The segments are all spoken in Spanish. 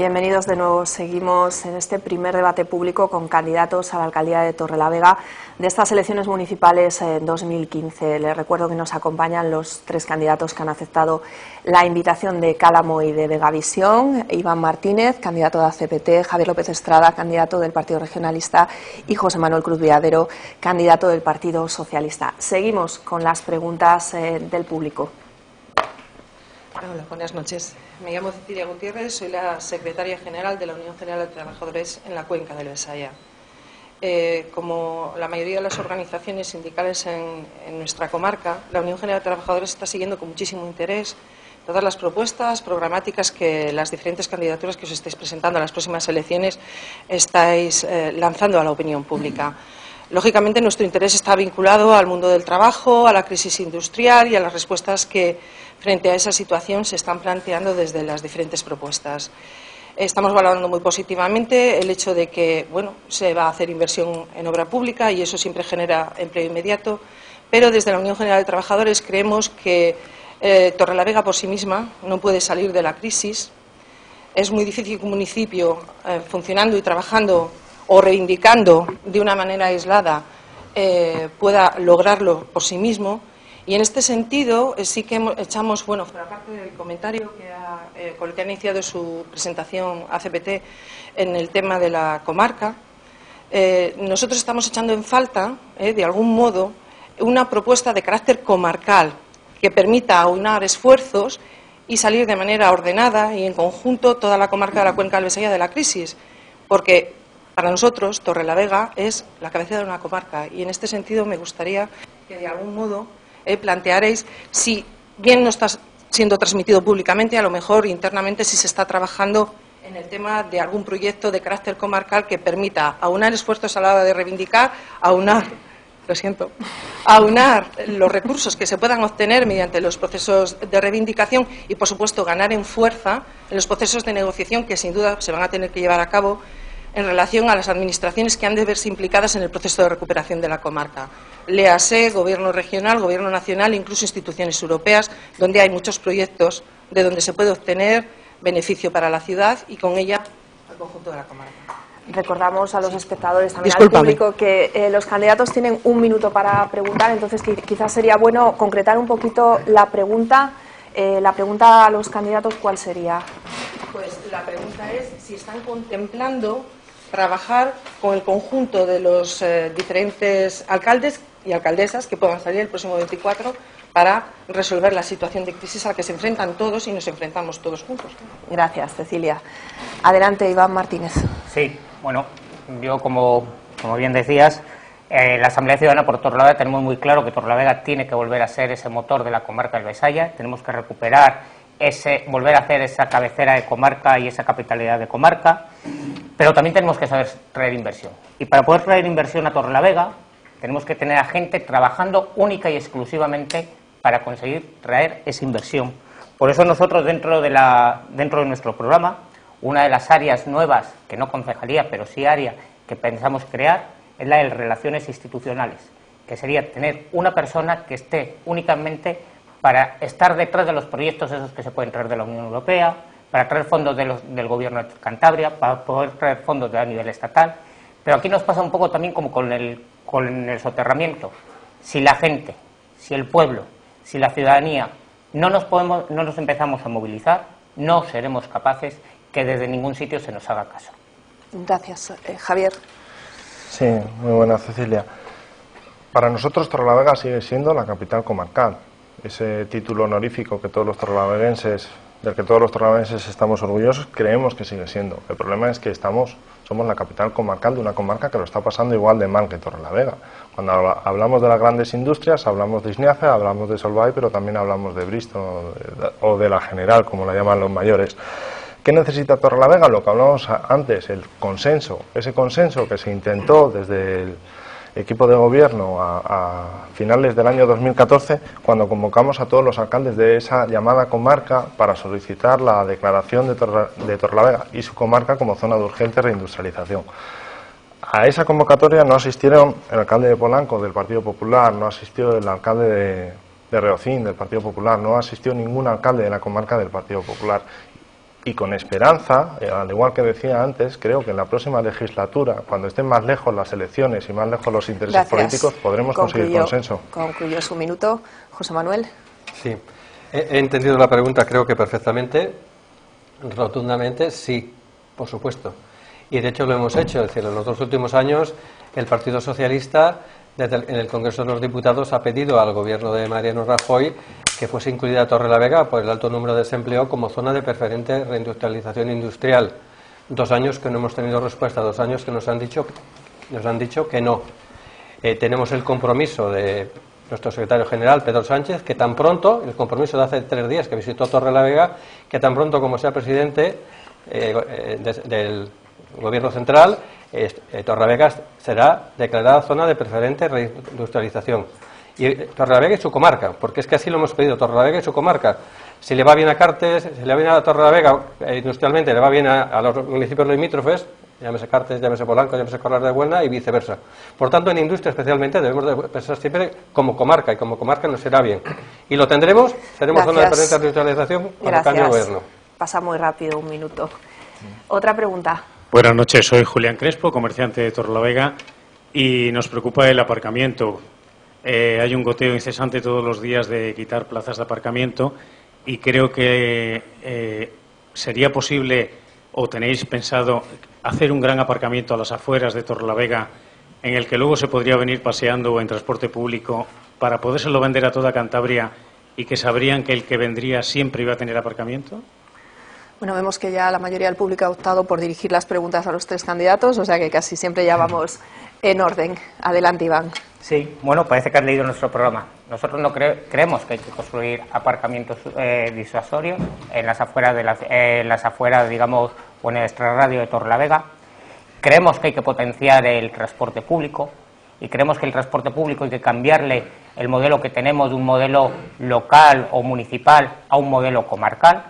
Bienvenidos de nuevo. Seguimos en este primer debate público con candidatos a la alcaldía de Torrelavega de estas elecciones municipales en 2015. Les recuerdo que nos acompañan los tres candidatos que han aceptado la invitación de Cálamo y de Vegavisión: Iván Martínez, candidato de ACPT; Javier López Estrada, candidato del Partido Regionalista; y José Manuel Cruz Viadero, candidato del Partido Socialista. Seguimos con las preguntas del público. Hola, buenas noches. Me llamo Cecilia Gutiérrez, soy la secretaria general de la Unión General de Trabajadores en la Cuenca del Besaya. Como la mayoría de las organizaciones sindicales en nuestra comarca, la Unión General de Trabajadores está siguiendo con muchísimo interés todas las propuestas programáticas que las diferentes candidaturas que os estáis presentando a las próximas elecciones estáis lanzando a la opinión pública. Lógicamente, nuestro interés está vinculado al mundo del trabajo, a la crisis industrial y a las respuestas que, frente a esa situación, se están planteando desde las diferentes propuestas. Estamos valorando muy positivamente el hecho de que, se va a hacer inversión en obra pública y eso siempre genera empleo inmediato, pero desde la Unión General de Trabajadores creemos que Torrelavega por sí misma no puede salir de la crisis. Es muy difícil que un municipio funcionando y trabajando o reivindicando de una manera aislada pueda lograrlo por sí mismo. Y en este sentido sí que echamos, por aparte del comentario con el que ha iniciado su presentación ACPT en el tema de la comarca, nosotros estamos echando en falta, de algún modo, una propuesta de carácter comarcal que permita aunar esfuerzos y salir de manera ordenada y en conjunto toda la comarca de la Cuenca del Besaya de la crisis, porque para nosotros Torrelavega es la cabecera de una comarca y en este sentido me gustaría que de algún modo plantearéis, si bien no está siendo transmitido públicamente, a lo mejor internamente si se está trabajando en el tema de algún proyecto de carácter comarcal que permita aunar esfuerzos a la hora de reivindicar, aunar los recursos que se puedan obtener mediante los procesos de reivindicación y, por supuesto, ganar en fuerza en los procesos de negociación que sin duda se van a tener que llevar a cabo en relación a las administraciones que han de verse implicadas en el proceso de recuperación de la comarca. Léase Gobierno regional, Gobierno nacional, incluso instituciones europeas, donde hay muchos proyectos de donde se puede obtener beneficio para la ciudad y con ella al conjunto de la comarca. Recordamos a los espectadores, también al público, que los candidatos tienen un minuto para preguntar, entonces quizás sería bueno concretar un poquito la pregunta. La pregunta a los candidatos, ¿cuál sería? Pues la pregunta es si están contemplando trabajar con el conjunto de los diferentes alcaldes y alcaldesas que puedan salir el próximo 24 para resolver la situación de crisis a la que se enfrentan todos y nos enfrentamos todos juntos. Gracias, Cecilia. Adelante, Iván Martínez. Sí, yo como bien decías, la Asamblea Ciudadana por Torrelavega tenemos muy claro que Torrelavega tiene que volver a ser ese motor de la comarca del Besaya, tenemos que recuperar volver a hacer esa cabecera de comarca y esa capitalidad de comarca, pero también tenemos que saber traer inversión. Y para poder traer inversión a Torrelavega tenemos que tener a gente trabajando única y exclusivamente para conseguir traer esa inversión. Por eso nosotros dentro de nuestro programa, una de las áreas nuevas, que no concejalía, pero sí área que pensamos crear, es la de relaciones institucionales, que sería tener una persona que esté únicamente para estar detrás de los proyectos esos que se pueden traer de la Unión Europea, para traer fondos del Gobierno de Cantabria, para poder traer fondos a nivel estatal. Pero aquí nos pasa un poco también como con el soterramiento. Si la gente, si el pueblo, si la ciudadanía no nos empezamos a movilizar, no seremos capaces que desde ningún sitio se nos haga caso. Gracias. Javier. Sí, muy buena, Cecilia. Para nosotros Torrelavega sigue siendo la capital comarcal. Ese título honorífico del que todos los torrelaveguenses estamos orgullosos, creemos que sigue siendo. El problema es que somos la capital comarcal de una comarca que lo está pasando igual de mal que Torrelavega. Cuando hablamos de las grandes industrias, hablamos de Isniaza, hablamos de Solvay, pero también hablamos de Bristol o de La General, como la llaman los mayores. ¿Qué necesita Torrelavega? Lo que hablábamos antes, el consenso. Ese consenso que se intentó desde el equipo de gobierno a finales del año 2014, cuando convocamos a todos los alcaldes de esa llamada comarca para solicitar la declaración de Torrelavega y su comarca como zona de urgente reindustrialización. A esa convocatoria no asistieron el alcalde de Polanco del Partido Popular, no asistió el alcalde de Reocín del Partido Popular, no asistió ningún alcalde de la comarca del Partido Popular. y con esperanza, al igual que decía antes, creo que en la próxima legislatura, cuando estén más lejos las elecciones y más lejos los intereses políticos, podremos conseguir consenso. Concluyó su minuto. José Manuel. Sí, he entendido la pregunta, creo que perfectamente, rotundamente, sí, por supuesto. Y de hecho lo hemos hecho, es decir, en los 2 últimos años el Partido Socialista en el Congreso de los Diputados ha pedido al gobierno de Mariano Rajoy que fuese incluida Torrelavega por el alto número de desempleo como zona de preferente reindustrialización industrial. 2 años que no hemos tenido respuesta, 2 años que nos han dicho que no. Tenemos el compromiso de nuestro secretario general, Pedro Sánchez, que tan pronto, el compromiso de hace 3 días que visitó Torrelavega, que tan pronto como sea presidente del Gobierno central, Torrelavega será declarada zona de preferente reindustrialización. Y Torrelavega y su comarca, porque es que así lo hemos pedido, Torrelavega y su comarca. Si le va bien a Cartes, si le va bien a Torrelavega industrialmente, le va bien a los municipios limítrofes, llámese Cartes, llámese Polanco, llámese Corral de Buelna y viceversa. Por tanto, en industria especialmente debemos de pensar siempre como comarca, y como comarca nos será bien. Y lo tendremos, seremos zona de preferente reindustrialización cuando cambie el gobierno. Pasa muy rápido, 1 minuto. Otra pregunta. Buenas noches, soy Julián Crespo, comerciante de Torrelavega, y nos preocupa el aparcamiento. Hay un goteo incesante todos los días de quitar plazas de aparcamiento y creo que sería posible, o tenéis pensado, hacer un gran aparcamiento a las afueras de Torrelavega en el que luego se podría venir paseando en transporte público para podérselo vender a toda Cantabria y que sabrían que el que vendría siempre iba a tener aparcamiento. Bueno, vemos que ya la mayoría del público ha optado por dirigir las preguntas a los 3 candidatos, o sea que casi siempre ya vamos en orden. Adelante, Iván. Sí, bueno, parece que has leído nuestro programa. Nosotros no creemos que hay que construir aparcamientos disuasorios en las afueras, digamos, o en el extrarradio de Torrelavega. Creemos que hay que potenciar el transporte público y creemos que el transporte público hay que cambiarle el modelo que tenemos de un modelo local o municipal a un modelo comarcal.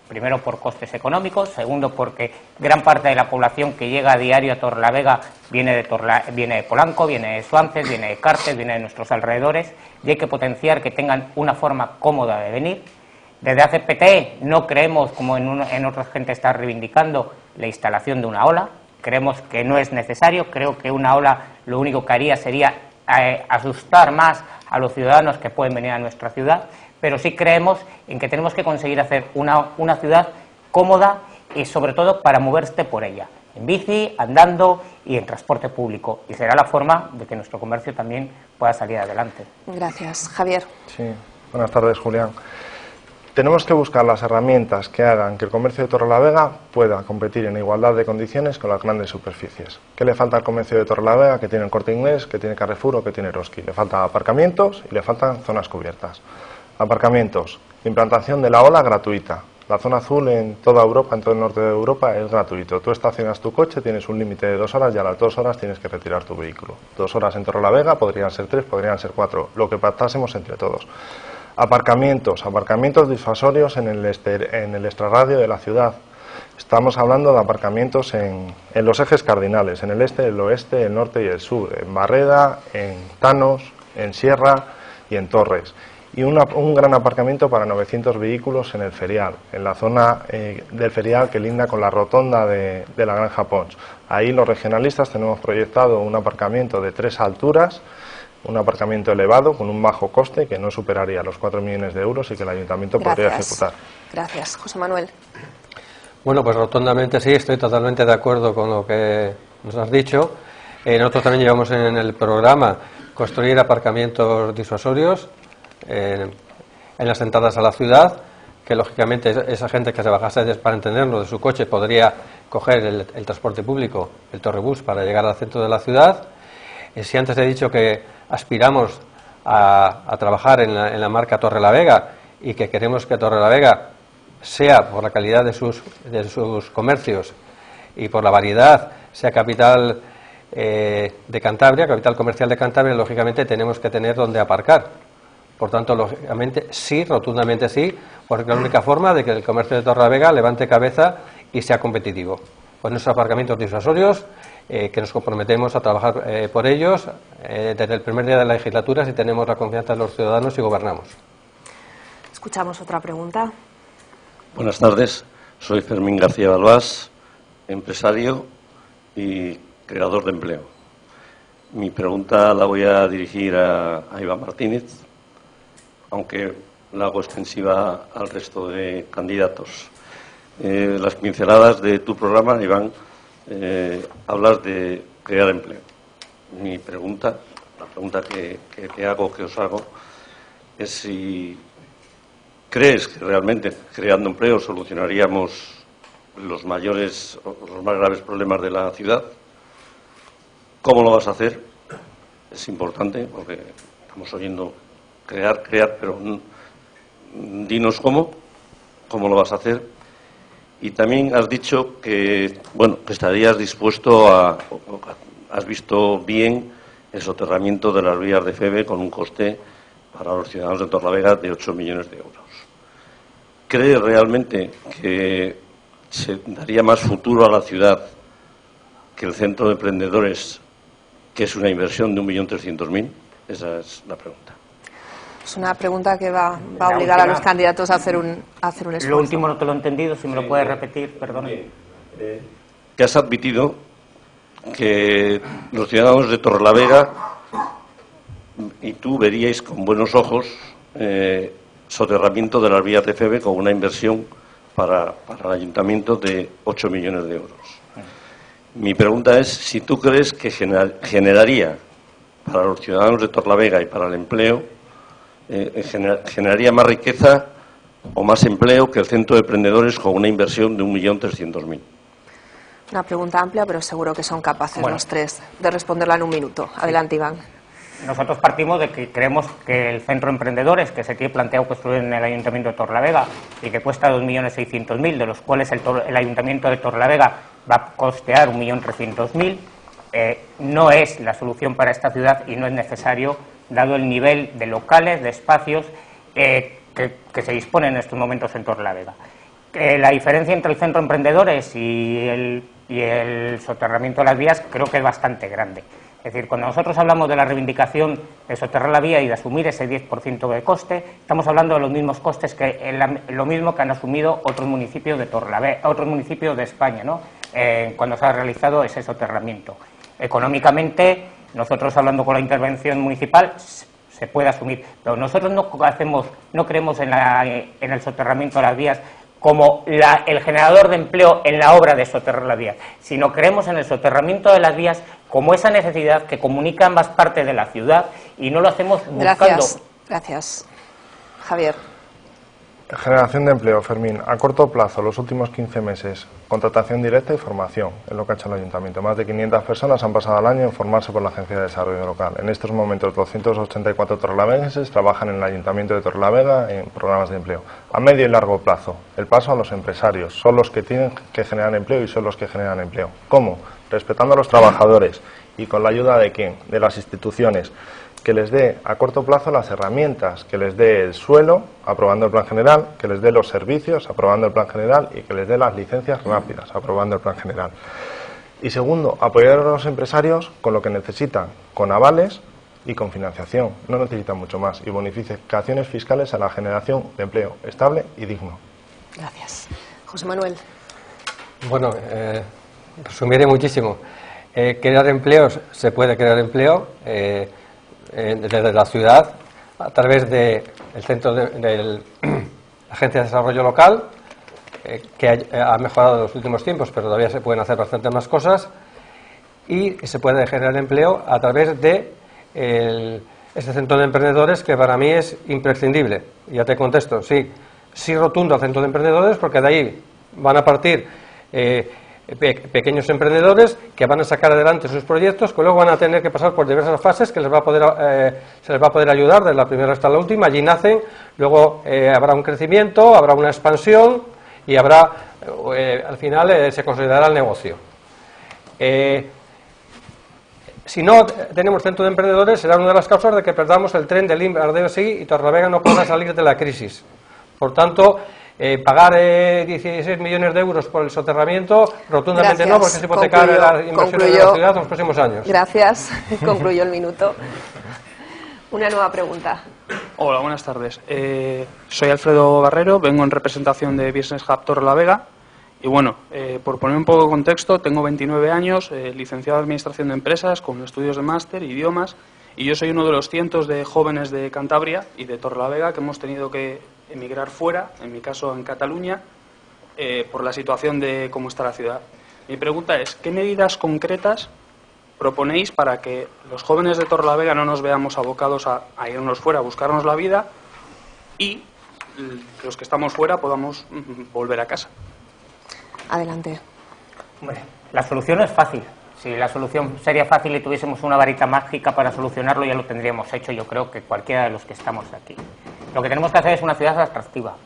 Primero, por costes económicos. Segundo, porque gran parte de la población que llega a diario a Torrelavega viene de Polanco, viene de Suances, viene de Cartes, viene de nuestros alrededores, y hay que potenciar que tengan una forma cómoda de venir. Desde ACPT no creemos, como en otras gente está reivindicando, la instalación de una ola. Creemos que no es necesario. Creo que una ola lo único que haría sería asustar más a los ciudadanos que pueden venir a nuestra ciudad. Pero sí creemos en que tenemos que conseguir hacer una ciudad cómoda y sobre todo para moverte por ella, en bici, andando y en transporte público. Y será la forma de que nuestro comercio también pueda salir adelante. Gracias. Javier. Sí, buenas tardes, Julián. Tenemos que buscar las herramientas que hagan que el comercio de Torrelavega pueda competir en igualdad de condiciones con las grandes superficies. ¿Qué le falta al comercio de Torrelavega, que tiene el Corte Inglés, que tiene Carrefour o que tiene Eroski? Le faltan aparcamientos y le faltan zonas cubiertas. Aparcamientos, implantación de la ola gratuita. La zona azul en toda Europa, en todo el norte de Europa, es gratuito. Tú estacionas tu coche, tienes un límite de 2 horas y a las 2 horas tienes que retirar tu vehículo. 2 horas en Torrelavega, podrían ser 3, podrían ser 4, lo que pactásemos entre todos. Aparcamientos disuasorios en el extrarradio de la ciudad. Estamos hablando de aparcamientos en los ejes cardinales, en el este, el oeste, el norte y el sur, en Barreda, en Tanos, en Sierra y en Torres. Y un gran aparcamiento para 900 vehículos en el ferial, en la zona del ferial que linda con la rotonda de la Granja Pons. Ahí los regionalistas tenemos proyectado un aparcamiento de 3 alturas, un aparcamiento elevado con un bajo coste que no superaría los 4 millones de euros y que el ayuntamiento podría ejecutar. Gracias. José Manuel. Bueno, pues rotundamente sí, estoy totalmente de acuerdo con lo que nos has dicho. Nosotros también llevamos en el programa construir aparcamientos disuasorios en las entradas a la ciudad, que lógicamente esa gente que se bajase, para entenderlo, de su coche podría coger el transporte público, el Torrebús, para llegar al centro de la ciudad. Si antes he dicho que aspiramos a trabajar en la marca Torrelavega y que queremos que Torrelavega sea, por la calidad de sus comercios y por la variedad, sea capital de Cantabria, capital comercial de Cantabria, lógicamente tenemos que tener donde aparcar. Por tanto, lógicamente sí, rotundamente sí, porque es la única forma de que el comercio de Torrelavega levante cabeza y sea competitivo. Con esos aparcamientos disuasorios, que nos comprometemos a trabajar por ellos desde el primer día de la legislatura, si tenemos la confianza de los ciudadanos y gobernamos. Escuchamos otra pregunta. Buenas tardes. Soy Fermín García Balbás, empresario y creador de empleo. Mi pregunta la voy a dirigir a Iván Martínez, aunque la hago extensiva al resto de candidatos. Las pinceladas de tu programa, Iván, hablas de crear empleo. Mi pregunta, la pregunta que os hago, es si crees que realmente creando empleo solucionaríamos los más graves problemas de la ciudad. ¿Cómo lo vas a hacer? Es importante porque estamos oyendo crear, pero dinos cómo lo vas a hacer. Y también has dicho que, que estarías dispuesto has visto bien el soterramiento de las vías de FEVE con un coste para los ciudadanos de Torrelavega de 8 millones de euros. ¿Crees realmente que se daría más futuro a la ciudad que el centro de emprendedores, que es una inversión de 1.300.000? Esa es la pregunta. Es una pregunta que va a obligar a los candidatos a hacer un esfuerzo. Lo último no te lo he entendido, si me lo puedes repetir, perdón. Que has admitido que los ciudadanos de Torrelavega y tú veríais con buenos ojos soterramiento de las vías de FEVE con una inversión para el ayuntamiento de 8 millones de euros. Mi pregunta es si tú crees que generaría para los ciudadanos de Torrelavega y para el empleo, generaría más riqueza o más empleo que el centro de emprendedores con una inversión de 1.300.000. Una pregunta amplia, pero seguro que son capaces los tres de responderla en un minuto. Adelante, Iván. Nosotros partimos de que creemos que el centro de emprendedores que se tiene planteado construir en el Ayuntamiento de Torrelavega y que cuesta 2.600.000, de los cuales el Ayuntamiento de Torrelavega va a costear 1.300.000, no es la solución para esta ciudad y no es necesario, dado el nivel de locales, de espacios que se disponen en estos momentos en Torrelavega. La diferencia entre el centro de emprendedores y el soterramiento de las vías creo que es bastante grande. Es decir, cuando nosotros hablamos de la reivindicación de soterrar la vía y de asumir ese 10% de coste, estamos hablando de los mismos costes lo mismo que han asumido otros municipios de Torrelavega, otros municipios de España, ¿no? Cuando se ha realizado ese soterramiento. Económicamente, nosotros hablando con la intervención municipal, se puede asumir, pero nosotros no creemos en el soterramiento de las vías como el generador de empleo en la obra de soterrar las vías, sino creemos en el soterramiento de las vías como esa necesidad que comunica ambas partes de la ciudad y no lo hacemos buscando. Gracias. Javier. Generación de empleo, Fermín. A corto plazo, los últimos 15 meses, contratación directa y formación, es lo que ha hecho el Ayuntamiento. Más de 500 personas han pasado el año en formarse por la Agencia de Desarrollo Local. En estos momentos, 284 torrelaveguenses trabajan en el Ayuntamiento de Torrelavega en programas de empleo. A medio y largo plazo, el paso a los empresarios. Son los que tienen que generar empleo y son los que generan empleo. ¿Cómo? Respetando a los trabajadores y con la ayuda de ¿quién? De las instituciones, que les dé a corto plazo las herramientas, que les dé el suelo, aprobando el plan general, que les dé los servicios, aprobando el plan general y que les dé las licencias rápidas, aprobando el plan general. Y segundo, apoyar a los empresarios con lo que necesitan, con avales y con financiación. No necesitan mucho más. Y bonificaciones fiscales a la generación de empleo estable y digno. Gracias. José Manuel. Bueno, resumiré muchísimo. Crear empleos, se puede crear empleo desde la ciudad a través del centro de la Agencia de Desarrollo Local, que ha mejorado en los últimos tiempos, pero todavía se pueden hacer bastante más cosas, y se puede generar empleo a través de este centro de emprendedores, que para mí es imprescindible. Ya te contesto, sí rotundo al centro de emprendedores, porque de ahí van a partir pequeños emprendedores que van a sacar adelante sus proyectos, que luego van a tener que pasar por diversas fases que se les va a poder ayudar desde la primera hasta la última. Allí nacen, luego habrá un crecimiento, habrá una expansión y habrá, al final se considerará el negocio. Si no tenemos centro de emprendedores, será una de las causas de que perdamos el tren de Lim, Ardeo-Seguí y Torrelavega no podrá salir de la crisis. Por tanto, pagar 16 millones de euros por el soterramiento, rotundamente Gracias. no, porque es hipotecar las inversiones de la ciudad en los próximos años. Gracias. Concluyó el minuto. Una nueva pregunta. Hola, buenas tardes. Soy Alfredo Barrero, vengo en representación de Business Hub Torrelavega Y bueno, por poner un poco de contexto, tengo 29 años, licenciado en Administración de Empresas, con estudios de máster, idiomas, y yo soy uno de los cientos de jóvenes de Cantabria y de Torrelavega que hemos tenido que emigrar fuera, en mi caso en Cataluña, por la situación de cómo está la ciudad. Mi pregunta es, ¿qué medidas concretas proponéis para que los jóvenes de Torrelavega no nos veamos abocados a irnos fuera, a buscarnos la vida y los que estamos fuera podamos volver a casa? Adelante. Hombre, la solución es fácil. Si la solución sería fácil y tuviésemos una varita mágica para solucionarlo, ya lo tendríamos hecho, yo creo que cualquiera de los que estamos aquí. Lo que tenemos que hacer es una ciudad atractiva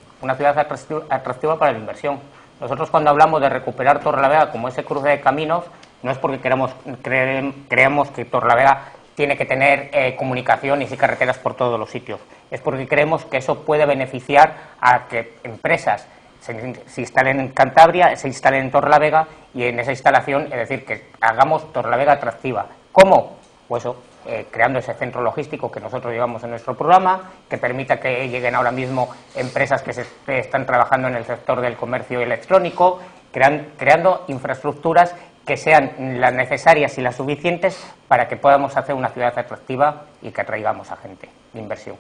para la inversión. Nosotros cuando hablamos de recuperar Torrelavega como ese cruce de caminos, no es porque creemos que Torrelavega tiene que tener comunicaciones y carreteras por todos los sitios. Es porque creemos que eso puede beneficiar a que empresas se instalen en Cantabria, se instalen en Torrelavega y en esa instalación, es decir, que hagamos Torrelavega atractiva. ¿Cómo? Pues eso, creando ese centro logístico que nosotros llevamos en nuestro programa, que permita que lleguen ahora mismo empresas que están trabajando en el sector del comercio electrónico, creando infraestructuras que sean las necesarias y las suficientes para que podamos hacer una ciudad atractiva y que atraigamos a gente de inversión.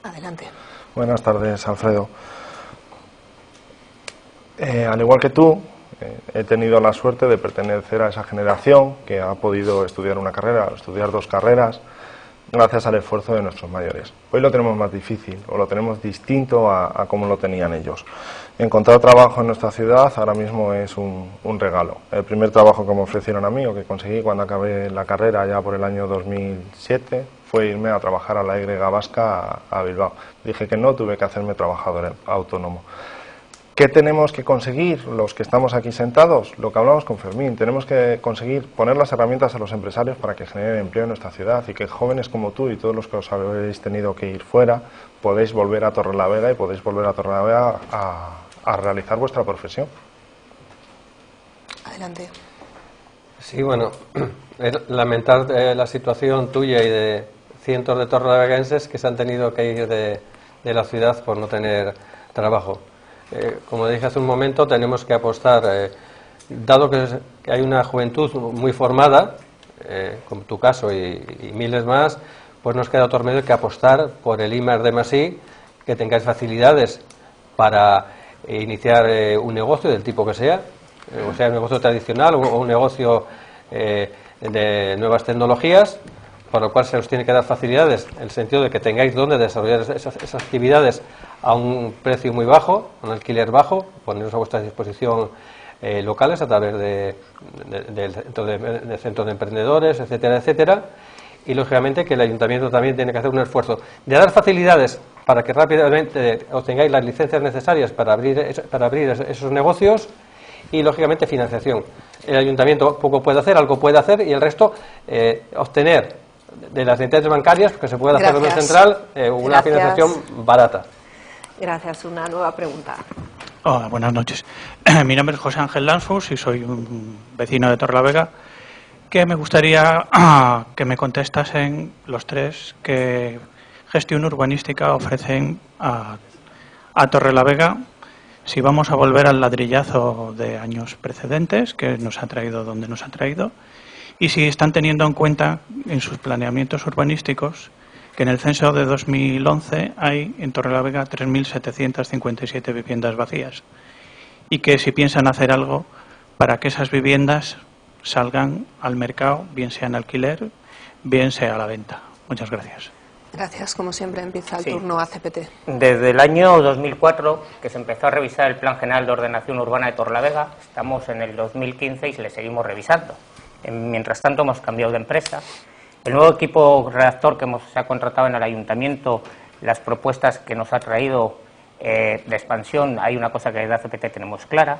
Adelante. Buenas tardes, Alfredo. Al igual que tú, he tenido la suerte de pertenecer a esa generación que ha podido estudiar una carrera, estudiar 2 carreras, gracias al esfuerzo de nuestros mayores. Hoy lo tenemos más difícil, o lo tenemos distinto a como lo tenían ellos. Encontrar trabajo en nuestra ciudad ahora mismo es un regalo. El primer trabajo que me ofrecieron a mí, o que conseguí cuando acabé la carrera ya por el año 2007, fue irme a trabajar a la Y vasca a Bilbao. Dije que no, tuve que hacerme trabajador autónomo. ¿Qué tenemos que conseguir los que estamos aquí sentados? Lo que hablamos con Fermín, tenemos que conseguir poner las herramientas a los empresarios para que generen empleo en nuestra ciudad y que jóvenes como tú y todos los que os habéis tenido que ir fuera podéis volver a Torrelavega y podéis volver a Torrelavega a realizar vuestra profesión. Adelante. Sí, bueno, lamentar la situación tuya y de cientos de torrelaveguenses que se han tenido que ir de la ciudad por no tener trabajo. Como dije hace un momento, tenemos que apostar, dado que hay una juventud muy formada, como tu caso y miles más, pues nos queda otro remedio que apostar por el I+D+I, que tengáis facilidades para iniciar un negocio del tipo que sea, o sea, un negocio tradicional o un negocio de nuevas tecnologías, por lo cual se os tiene que dar facilidades en el sentido de que tengáis donde desarrollar esas actividades a un precio muy bajo, un alquiler bajo, poneros a vuestra disposición locales a través del centro de emprendedores, etcétera, etcétera, y lógicamente que el ayuntamiento también tiene que hacer un esfuerzo de dar facilidades para que rápidamente obtengáis las licencias necesarias para abrir esos negocios y lógicamente financiación. El ayuntamiento poco puede hacer, algo puede hacer y el resto obtener de las entidades bancarias, que se puede hacer en el central, una financiación barata. Gracias. Una nueva pregunta. Hola, buenas noches. Mi nombre es José Ángel Lanfus y soy un vecino de Torrelavega, que me gustaría que me contestasen los 3 que gestión urbanística ofrecen a Torrelavega, si vamos a volver al ladrillazo de años precedentes, que nos ha traído donde nos ha traído, y si están teniendo en cuenta en sus planeamientos urbanísticos que en el censo de 2011 hay en Torrelavega 3.757 viviendas vacías y que si piensan hacer algo para que esas viviendas salgan al mercado, bien sea en alquiler, bien sea a la venta. Muchas gracias. Gracias. Como siempre, empieza el turno ACPT. Desde el año 2004, que se empezó a revisar el Plan General de Ordenación Urbana de Torrelavega, estamos en el 2015 y le seguimos revisando. Mientras tanto, hemos cambiado de empresa. El nuevo equipo redactor que se ha contratado en el ayuntamiento, las propuestas que nos ha traído de expansión, hay una cosa que desde ACPT tenemos clara.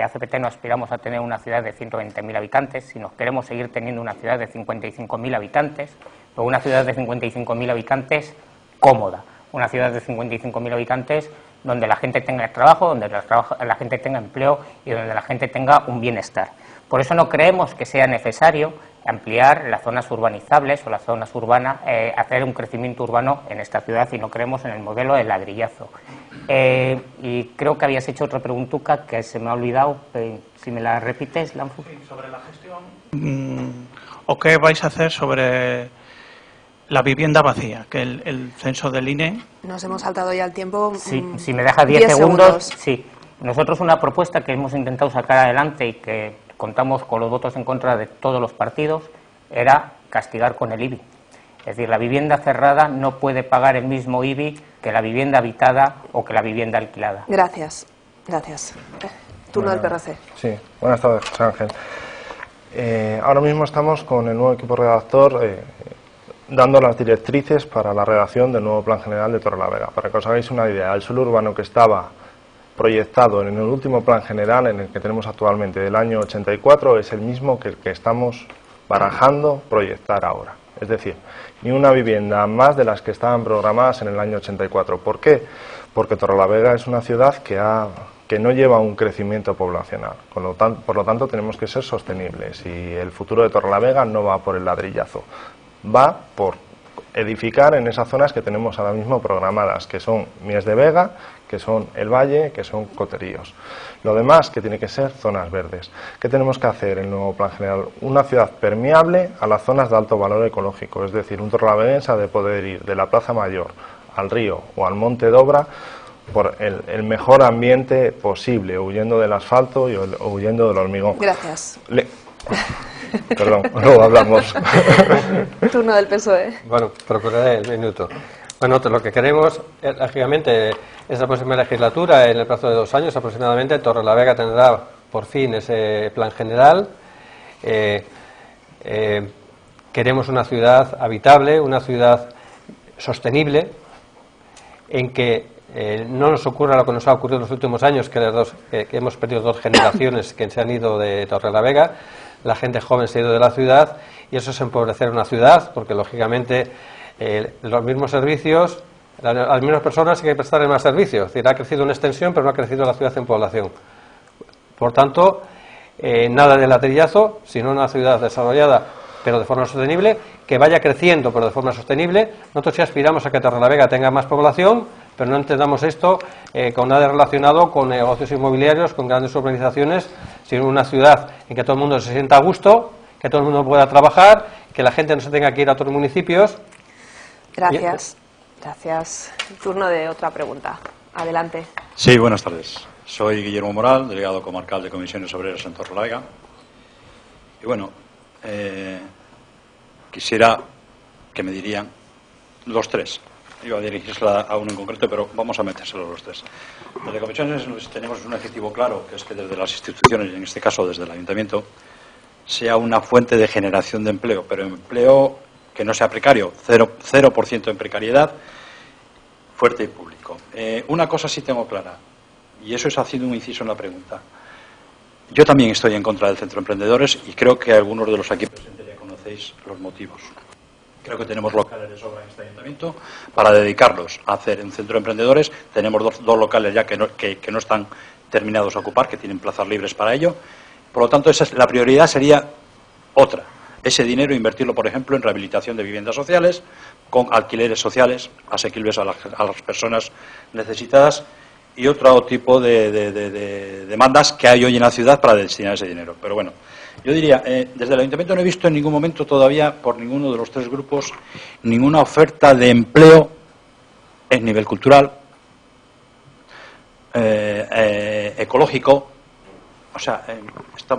ACPT no aspiramos a tener una ciudad de 120.000 habitantes, sino queremos seguir teniendo una ciudad de 55.000 habitantes, pero una ciudad de 55.000 habitantes cómoda, una ciudad de 55.000 habitantes donde la gente tenga trabajo, donde la gente tenga empleo y donde la gente tenga un bienestar. Por eso no creemos que sea necesario ampliar las zonas urbanizables o las zonas urbanas, hacer un crecimiento urbano en esta ciudad y no creemos en el modelo del ladrillazo. Y creo que habías hecho otra preguntuca que se me ha olvidado, si me la repites, Lanfu. Sí, sobre la gestión. ¿O qué vais a hacer sobre la vivienda vacía? Que el censo del INE... Nos hemos saltado ya el tiempo. Sí, si me deja 10 segundos. Sí. Nosotros una propuesta que hemos intentado sacar adelante y que contamos con los votos en contra de todos los partidos era castigar con el IBI. Es decir, la vivienda cerrada no puede pagar el mismo IBI que la vivienda habitada o que la vivienda alquilada. Gracias. Gracias. Turno del PRC. Sí, buenas tardes, José Ángel. Ahora mismo estamos con el nuevo equipo redactor dando las directrices para la redacción del nuevo Plan General de Torrelavega. Para que os hagáis una idea, el suelo urbano que estaba proyectado en el último Plan General, en el que tenemos actualmente del año 84, es el mismo que el que estamos barajando proyectar ahora. Es decir, ni una vivienda más de las que estaban programadas en el año 84. ¿Por qué? Porque Torrelavega es una ciudad que no lleva un crecimiento poblacional. Por lo tanto, tenemos que ser sostenibles y el futuro de Torrelavega no va por el ladrillazo, va por edificar en esas zonas que tenemos ahora mismo programadas, que son Mies de Vega, que son El Valle, que son Coteríos. Lo demás, que tiene que ser zonas verdes. ¿Qué tenemos que hacer en el nuevo Plan General? Una ciudad permeable a las zonas de alto valor ecológico, es decir, un torrelaveguense ha de poder ir de la Plaza Mayor al río o al Monte d'Obra por el mejor ambiente posible, huyendo del asfalto y huyendo del hormigón. Gracias. Perdón, luego hablamos. Turno del PSOE. Bueno, procuraré el minuto. Bueno, lo que queremos, lógicamente, esta próxima legislatura, en el plazo de 2 años aproximadamente, Torrelavega tendrá por fin ese plan general. Queremos una ciudad habitable, una ciudad sostenible, en que no nos ocurra lo que nos ha ocurrido en los últimos años, que hemos perdido 2 generaciones que se han ido de Torrelavega. La gente joven se ha ido de la ciudad y eso es empobrecer una ciudad, porque lógicamente los mismos servicios, las mismas personas hay que prestarles más servicios. Es decir, ha crecido en extensión, pero no ha crecido la ciudad en población. Por tanto, nada de ladrillazo, sino una ciudad desarrollada, pero de forma sostenible, que vaya creciendo, pero de forma sostenible. Nosotros sí aspiramos a que Torrelavega tenga más población, pero no entendamos esto con nada relacionado con negocios inmobiliarios, con grandes urbanizaciones, sino una ciudad en que todo el mundo se sienta a gusto, que todo el mundo pueda trabajar, que la gente no se tenga que ir a otros municipios. Gracias. Gracias. Turno de otra pregunta. Adelante. Sí, buenas tardes. Soy Guillermo Moral, delegado comarcal de Comisiones Obreras en Torrelavega. Y bueno, quisiera que me dirían los 3. Iba a dirigírsela a uno en concreto, pero vamos a metérselo los 3. Desde Comisiones tenemos un objetivo claro, que es que desde las instituciones, y en este caso desde el Ayuntamiento, sea una fuente de generación de empleo, pero empleo que no sea precario, 0% en precariedad, fuerte y público. Una cosa sí tengo clara, y eso es haciendo un inciso en la pregunta. Yo también estoy en contra del Centro de Emprendedores y creo que algunos de los aquí presentes ya conocéis los motivos. Creo que tenemos locales de sobra en este ayuntamiento para dedicarlos a hacer un centro de emprendedores. Tenemos dos locales ya que no están terminados a ocupar, que tienen plazas libres para ello. Por lo tanto, la prioridad sería otra. Ese dinero invertirlo, por ejemplo, en rehabilitación de viviendas sociales, con alquileres sociales asequibles a las personas necesitadas y otro tipo de demandas que hay hoy en la ciudad para destinar ese dinero. Pero bueno, yo diría, desde el Ayuntamiento no he visto en ningún momento todavía, por ninguno de los 3 grupos, ninguna oferta de empleo en nivel cultural, ecológico. O sea,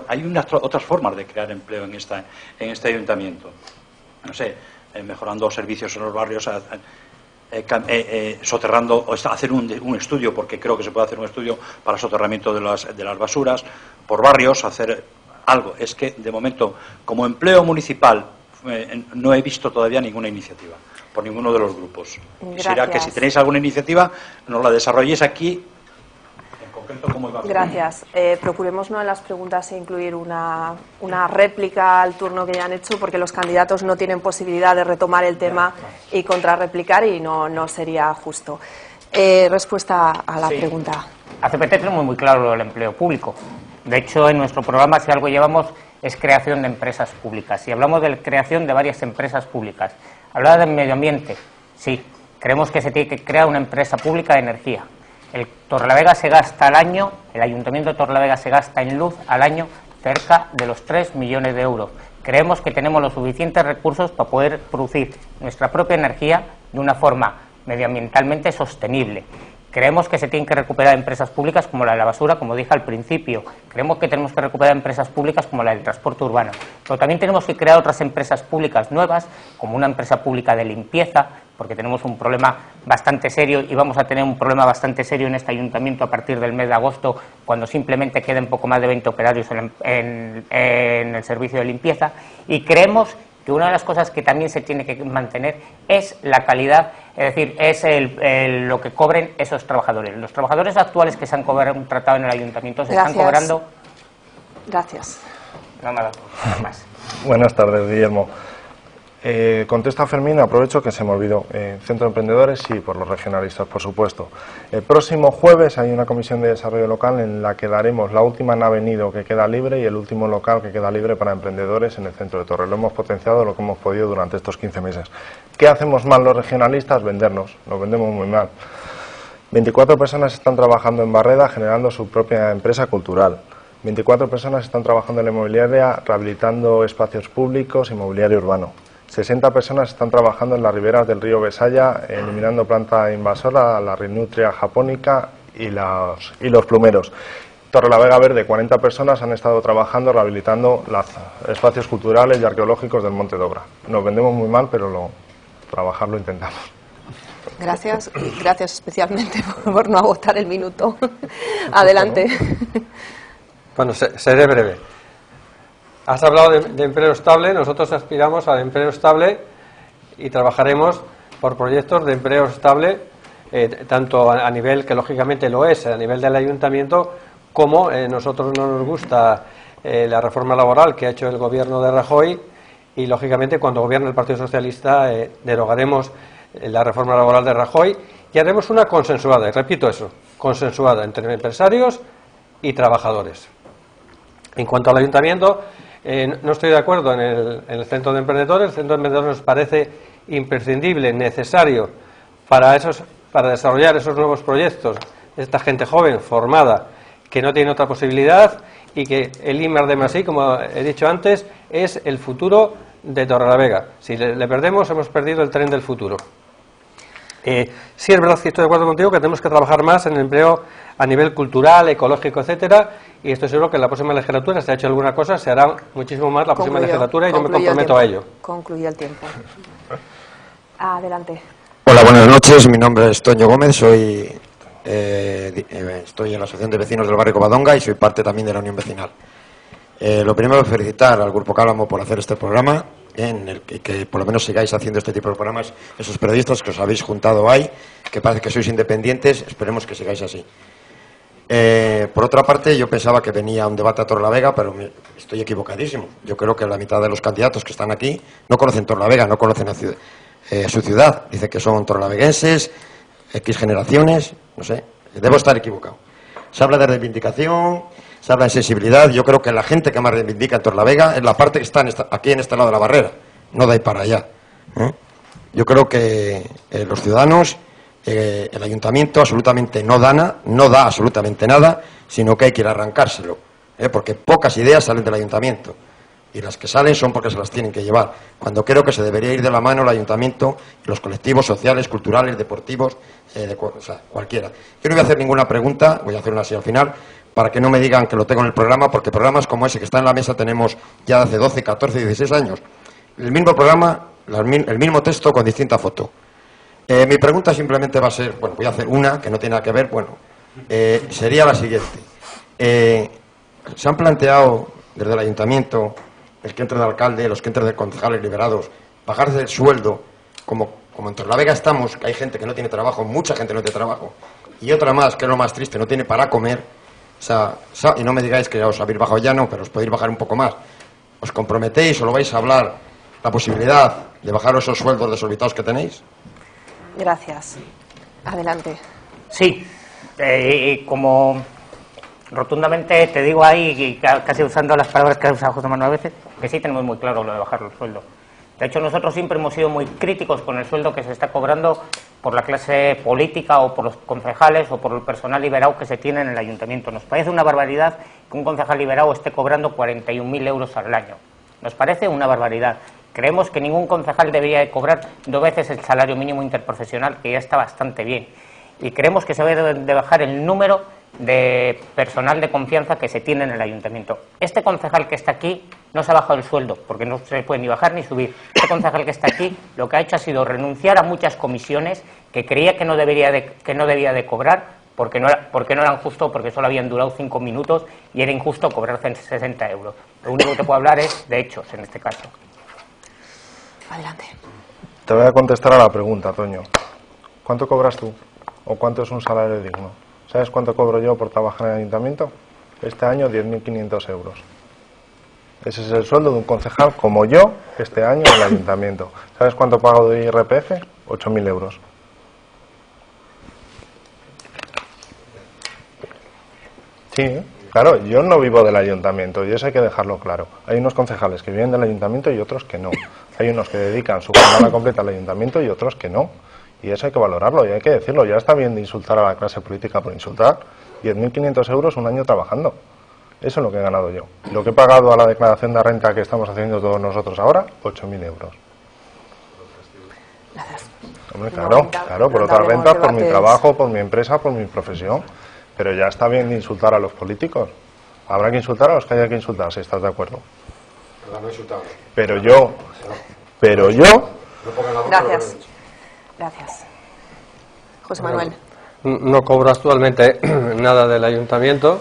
hay otras formas de crear empleo en este ayuntamiento. No sé, mejorando servicios en los barrios, soterrando, o hacer un estudio, porque creo que se puede hacer un estudio para soterramiento de las basuras, por barrios, hacer algo. Es que, de momento, como empleo municipal, no he visto todavía ninguna iniciativa por ninguno de los grupos. Quisiera que si tenéis alguna iniciativa, nos la desarrolléis aquí. Gracias. Procuremos en las preguntas incluir una réplica al turno que ya han hecho, porque los candidatos no tienen posibilidad de retomar el tema y contrarreplicar y no sería justo. Respuesta a la pregunta. A CPT tenemos muy claro el empleo público. De hecho, en nuestro programa, si algo llevamos, es creación de empresas públicas. Y hablamos de creación de varias empresas públicas. Hablaba del medio ambiente. Sí, creemos que se tiene que crear una empresa pública de energía. El Torrelavega se gasta al año, el Ayuntamiento de Torrelavega se gasta en luz al año cerca de los 3 millones de euros. Creemos que tenemos los suficientes recursos para poder producir nuestra propia energía de una forma medioambientalmente sostenible. Creemos que se tienen que recuperar empresas públicas como la de la basura, como dije al principio. Creemos que tenemos que recuperar empresas públicas como la del transporte urbano. Pero también tenemos que crear otras empresas públicas nuevas, como una empresa pública de limpieza, porque tenemos un problema bastante serio y vamos a tener un problema bastante serio en este ayuntamiento a partir del mes de agosto, cuando simplemente queden poco más de 20 operarios en el servicio de limpieza. Y creemos que una de las cosas que también se tiene que mantener es la calidad, es decir, es lo que cobren esos trabajadores. Los trabajadores actuales que se han contratado en el ayuntamiento se están cobrando... Gracias. No me ha dado más. Buenas tardes, Guillermo. Contesta Fermín, aprovecho que se me olvidó. Centro de Emprendedores, sí, por los regionalistas, por supuesto. El próximo jueves hay una comisión de desarrollo local en la que daremos la última nave nido que queda libre y el último local que queda libre para emprendedores en el centro de Torre. Lo hemos potenciado lo que hemos podido durante estos 15 meses. ¿Qué hacemos mal los regionalistas? Vendernos. Nos vendemos muy mal. 24 personas están trabajando en Barreda generando su propia empresa cultural. 24 personas están trabajando en la inmobiliaria rehabilitando espacios públicos y mobiliario urbano. 60 personas están trabajando en las riberas del río Besaya, eliminando planta invasora, la rinutria japónica y los plumeros. Torrelavega Verde, 40 personas han estado trabajando rehabilitando los espacios culturales y arqueológicos del Monte d'Obra. Nos vendemos muy mal, pero trabajar lo intentamos. Gracias, gracias especialmente por no agotar el minuto. Adelante. Bueno, seré breve. Has hablado de empleo estable. Nosotros aspiramos al empleo estable y trabajaremos por proyectos de empleo estable, tanto a nivel, que lógicamente lo es, a nivel del ayuntamiento, como nosotros no nos gusta la reforma laboral que ha hecho el gobierno de Rajoy y, lógicamente, cuando gobierne el Partido Socialista derogaremos la reforma laboral de Rajoy y haremos una consensuada, y repito eso, consensuada entre empresarios y trabajadores. En cuanto al ayuntamiento, no estoy de acuerdo en el centro de emprendedores. El centro de emprendedores nos parece imprescindible, necesario para desarrollar esos nuevos proyectos, esta gente joven, formada, que no tiene otra posibilidad y que el I+D+I, como he dicho antes, es el futuro de Torrelavega. Si le perdemos, hemos perdido el tren del futuro. Sí es verdad que estoy de acuerdo contigo que tenemos que trabajar más en el empleo a nivel cultural, ecológico, etcétera, y estoy seguro que en la próxima legislatura se ha hecho alguna cosa, se hará muchísimo más la próxima legislatura y yo me comprometo a ello. Concluye el tiempo. Adelante. Hola, buenas noches. Mi nombre es Toño Gómez, estoy en la Asociación de Vecinos del Barrio Covadonga y soy parte también de la Unión Vecinal. Lo primero es felicitar al Grupo Cálamo por hacer este programa, en el que por lo menos sigáis haciendo este tipo de programas, esos periodistas que os habéis juntado ahí, que parece que sois independientes, esperemos que sigáis así. Por otra parte, yo pensaba que venía un debate a Torrelavega, pero estoy equivocadísimo. Yo creo que la mitad de los candidatos que están aquí no conocen Torrelavega, no conocen su ciudad. Dicen que son torrelaveguenses, X generaciones, no sé, debo estar equivocado. Se habla de reivindicación, se habla de sensibilidad. Yo creo que la gente que más reivindica en Torrelavega es la parte que está aquí en este lado de la barrera, no de ahí para allá. Yo creo que los ciudadanos, el ayuntamiento absolutamente no da absolutamente nada, sino que hay que ir a arrancárselo, porque pocas ideas salen del ayuntamiento y las que salen son porque se las tienen que llevar, cuando creo que se debería ir de la mano el ayuntamiento y los colectivos sociales, culturales, deportivos, o sea, cualquiera. Yo no voy a hacer ninguna pregunta, voy a hacer una así al final, para que no me digan que lo tengo en el programa, porque programas como ese que está en la mesa tenemos ya hace 12, 14, 16 años. El mismo programa, el mismo texto con distinta foto. Mi pregunta simplemente va a ser, bueno, voy a hacer una que no tiene nada que ver, bueno, sería la siguiente. Se han planteado desde el ayuntamiento, el que entre de alcalde, los que entren de concejales liberados, bajarse el sueldo, como en Torrelavega estamos, que hay gente que no tiene trabajo, mucha gente no tiene trabajo, y otra más, que es lo más triste, no tiene para comer, o sea, y no me digáis que os habéis bajado ya, no, pero os podéis bajar un poco más. ¿Os comprometéis o lo vais a hablar la posibilidad de bajar esos sueldos desorbitados que tenéis? Gracias. Adelante. Sí, como rotundamente te digo ahí, y casi usando las palabras que ha usado José Manuel a veces, que sí tenemos muy claro lo de bajar los sueldos. De hecho, nosotros siempre hemos sido muy críticos con el sueldo que se está cobrando por la clase política o por los concejales o por el personal liberado que se tiene en el ayuntamiento. Nos parece una barbaridad que un concejal liberado esté cobrando 41.000 euros al año. Nos parece una barbaridad. Creemos que ningún concejal debería de cobrar 2 veces el salario mínimo interprofesional, que ya está bastante bien. Y creemos que se debe de bajar el número de personal de confianza que se tiene en el ayuntamiento. Este concejal que está aquí no se ha bajado el sueldo, porque no se puede ni bajar ni subir. Este concejal que está aquí lo que ha hecho ha sido renunciar a muchas comisiones que creía que no debía de cobrar, porque no eran justos, porque solo habían durado 5 minutos y era injusto cobrar 60 euros. Lo único que te puedo hablar es de hechos, en este caso. Adelante. Te voy a contestar a la pregunta, Toño. ¿Cuánto cobras tú? ¿O cuánto es un salario digno? ¿Sabes cuánto cobro yo por trabajar en el ayuntamiento? Este año 10.500 euros. Ese es el sueldo de un concejal como yo este año en el ayuntamiento. ¿Sabes cuánto pago de IRPF? 8.000 euros. Sí, claro, yo no vivo del ayuntamiento y eso hay que dejarlo claro. Hay unos concejales que viven del ayuntamiento y otros que no. Hay unos que dedican su jornada completa al ayuntamiento y otros que no. Y eso hay que valorarlo y hay que decirlo. Ya está bien de insultar a la clase política por insultar. 10.500 euros un año trabajando. Eso es lo que he ganado yo. Lo que he pagado a la declaración de renta que estamos haciendo todos nosotros ahora, 8.000 euros. Gracias. Hombre, claro, por otras rentas, por mi trabajo, por mi empresa, por mi profesión. Pero ya está bien de insultar a los políticos. Habrá que insultar a los que haya que insultar, si estás de acuerdo. Pero yo... Gracias. Gracias. José Manuel. No cobro actualmente nada del ayuntamiento,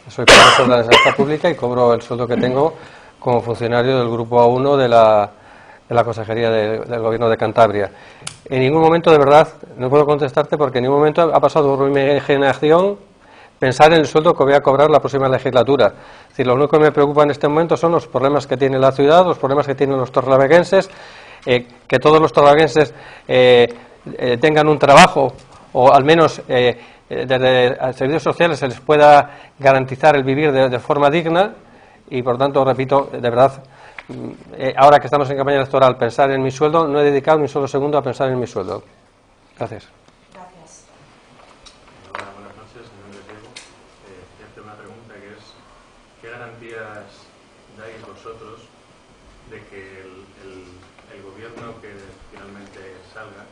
soy profesor de la enseñanza pública y cobro el sueldo que tengo como funcionario del grupo A1 de la Consejería del Gobierno de Cantabria. En ningún momento, de verdad, no puedo contestarte porque en ningún momento ha pasado por mi imaginación pensar en el sueldo que voy a cobrar la próxima legislatura. Es decir, lo único que me preocupa en este momento son los problemas que tiene la ciudad, los problemas que tienen los torrelaveguenses, que todos los torrelaveguenses tengan un trabajo o al menos desde servicios sociales se les pueda garantizar el vivir de forma digna y, por tanto, repito, de verdad, ahora que estamos en campaña electoral, pensar en mi sueldo, no he dedicado ni un solo segundo a pensar en mi sueldo. Gracias. Gracias. Hola, buenas noches, mi nombre es Diego. Quiero hacer una pregunta que es, ¿qué garantías dais vosotros de que el gobierno que finalmente salga